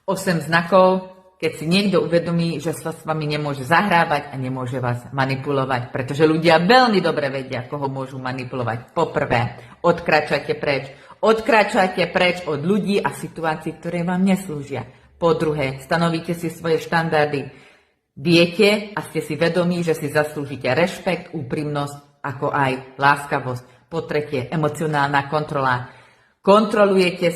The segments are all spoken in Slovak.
8 znakov, keď si niekto uvedomí, že sa s vami nemôže zahrávať a nemôže vás manipulovať, pretože ľudia veľmi dobre vedia, koho môžu manipulovať. Poprvé, odkračajte preč od ľudí a situácií, ktoré vám neslúžia. Po druhé, stanovíte si svoje štandardy. Viete a ste si vedomí, že si zaslúžite rešpekt, úprimnosť, ako aj láskavosť. Po tretie, emocionálna kontrola. Kontrolujete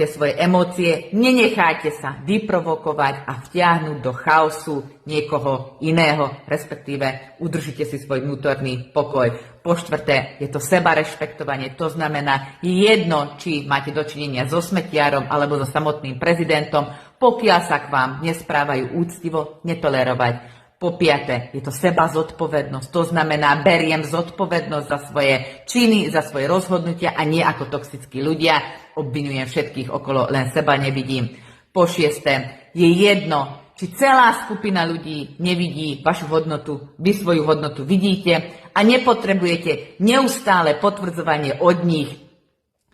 svoje emócie, nenecháte sa vyprovokovať a vtiahnuť do chaosu niekoho iného, respektíve udržite si svoj vnútorný pokoj. Po štvrté, je to sebarešpektovanie, to znamená, je jedno, či máte dočinenia so smetiarom alebo so samotným prezidentom, pokiaľ sa k vám nesprávajú úctivo, netolerovať. Po piate, je to seba zodpovednosť, to znamená, beriem zodpovednosť za svoje činy, za svoje rozhodnutia a nie ako toxickí ľudia, obvinujem všetkých okolo, len seba nevidím. Po šieste, je jedno, či celá skupina ľudí nevidí vašu hodnotu, vy svoju hodnotu vidíte a nepotrebujete neustále potvrdzovanie od nich,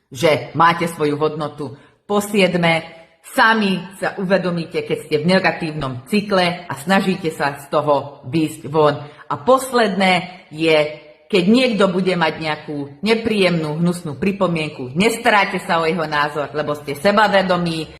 že máte svoju hodnotu. Po siedme, sami sa uvedomíte, keď ste v negatívnom cykle a snažíte sa z toho výjsť von. A posledné je, keď niekto bude mať nejakú nepríjemnú, hnusnú pripomienku, nestaráte sa o jeho názor, lebo ste sebavedomí,